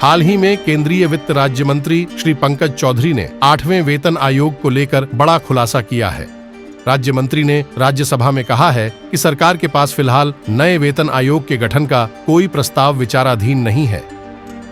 हाल ही में केंद्रीय वित्त राज्य मंत्री श्री पंकज चौधरी ने 8वें वेतन आयोग को लेकर बड़ा खुलासा किया है। राज्य मंत्री ने राज्यसभा में कहा है कि सरकार के पास फिलहाल नए वेतन आयोग के गठन का कोई प्रस्ताव विचाराधीन नहीं है।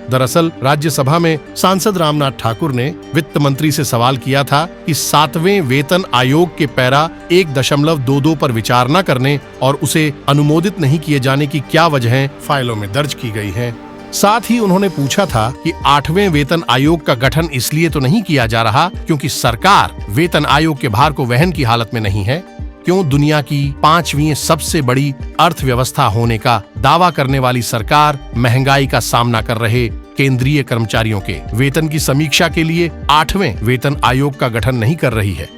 दरअसल राज्यसभा में सांसद रामनाथ ठाकुर ने वित्त मंत्री से सवाल किया था कि 7वें वेतन आयोग के पैरा 1.22 पर विचार न करने और उसे अनुमोदित नहीं किए जाने की क्या वजहें फाइलों में दर्ज की गई हैं। साथ ही उन्होंने पूछा था कि 8वें वेतन आयोग का गठन इसलिए तो नहीं किया जा रहा क्योंकि सरकार वेतन आयोग के भार को वहन की हालत में नहीं है। क्यों दुनिया की 5वीं सबसे बड़ी अर्थव्यवस्था होने का दावा करने वाली सरकार महंगाई का सामना कर रहे केंद्रीय कर्मचारियों के वेतन की समीक्षा के लिए 8वें वेतन आयोग का गठन नहीं कर रही है?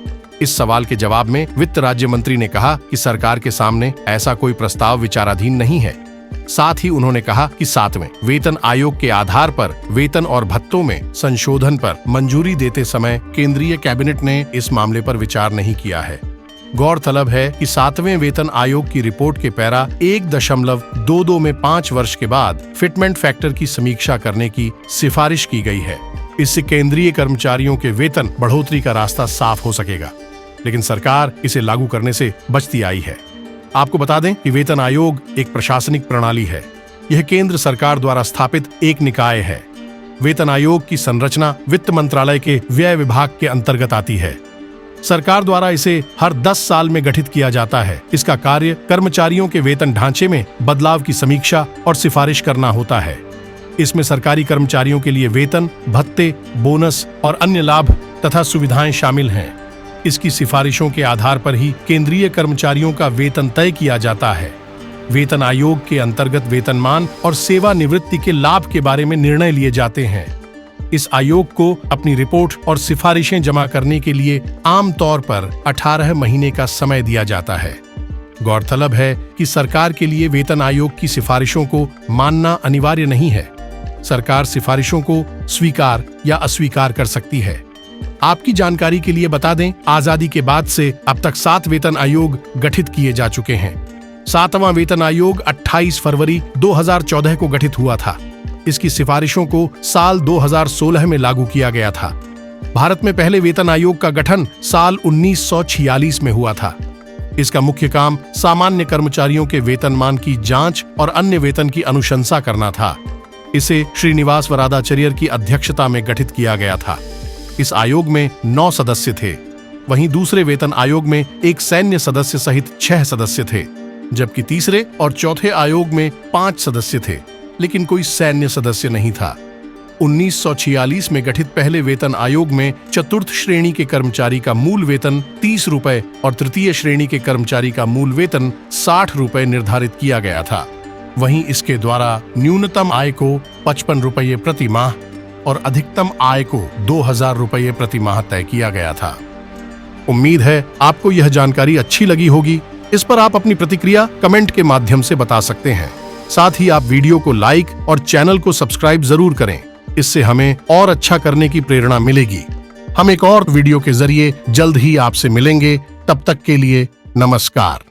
इस सवाल के जवाब में वित्त राज्य मंत्री ने कहा कि सरकार के सामने ऐसा कोई प्रस्ताव विचाराधीन नहीं है। साथ ही उन्होंने कहा कि 7वें वेतन आयोग के आधार पर वेतन और भत्तों में संशोधन पर मंजूरी देते समय केंद्रीय कैबिनेट ने इस मामले पर विचार नहीं किया है। गौरतलब है कि 7वें वेतन आयोग की रिपोर्ट के पैरा 1.22 में 5 वर्ष के बाद फिटमेंट फैक्टर की समीक्षा करने की सिफारिश की गई है। इससे केंद्रीय कर्मचारियों के वेतन बढ़ोतरी का रास्ता साफ हो सकेगा, लेकिन सरकार इसे लागू करने से बचती आई है। आपको बता दें कि वेतन आयोग एक प्रशासनिक प्रणाली है। यह केंद्र सरकार द्वारा स्थापित एक निकाय है। वेतन आयोग की संरचना वित्त मंत्रालय के व्यय विभाग के अंतर्गत आती है। सरकार द्वारा इसे हर 10 साल में गठित किया जाता है। इसका कार्य कर्मचारियों के वेतन ढांचे में बदलाव की समीक्षा और सिफारिश करना होता है। इसमें सरकारी कर्मचारियों के लिए वेतन, भत्ते, बोनस और अन्य लाभ तथा सुविधाएं शामिल हैं। इसकी सिफारिशों के आधार पर ही केंद्रीय कर्मचारियों का वेतन तय किया जाता है। वेतन आयोग के अंतर्गत वेतनमान और सेवानिवृत्ति के लाभ के बारे में निर्णय लिए जाते हैं। इस आयोग को अपनी रिपोर्ट और सिफारिशें जमा करने के लिए आमतौर पर 18 महीने का समय दिया जाता है। गौरतलब है कि सरकार के लिए वेतन आयोग की सिफारिशों को मानना अनिवार्य नहीं है। सरकार सिफारिशों को स्वीकार या अस्वीकार कर सकती है। आपकी जानकारी के लिए बता दें, आजादी के बाद से अब तक 7 वेतन आयोग गठित किए जा चुके हैं। 7वां वेतन आयोग 28 फरवरी 2014 को गठित हुआ था। इसकी सिफारिशों को साल 2016 में लागू किया गया था। भारत में पहले वेतन आयोग का गठन साल 1946 में हुआ था। इसका मुख्य काम सामान्य कर्मचारियों के वेतनमान की जांच और अन्य वेतन की अनुशंसा करना था। इसे श्रीनिवास वरादाचार्य की अध्यक्षता में गठित किया गया था। इस आयोग में 9 सदस्य थे। वहीं दूसरे वेतन आयोग में एक सैन्य सदस्य सहित 6 सदस्य थे, जबकि तीसरे और चौथे आयोग में 5 सदस्य थे, लेकिन कोई सैन्य सदस्य नहीं था। 1946 में गठित पहले वेतन आयोग में चतुर्थ श्रेणी के कर्मचारी का मूल वेतन 30 रुपए और तृतीय श्रेणी के कर्मचारी का मूल वेतन 60 रुपए निर्धारित किया गया था। वहीं इसके द्वारा न्यूनतम आय को 55 रुपये प्रति माह और अधिकतम आय को 2000 रुपये प्रति माह तय किया गया था। उम्मीद है आपको यह जानकारी अच्छी लगी होगी। इस पर आप अपनी प्रतिक्रिया कमेंट के माध्यम से बता सकते हैं। साथ ही आप वीडियो को लाइक और चैनल को सब्सक्राइब जरूर करें। इससे हमें और अच्छा करने की प्रेरणा मिलेगी। हम एक और वीडियो के जरिए जल्द ही आपसे मिलेंगे। तब तक के लिए नमस्कार।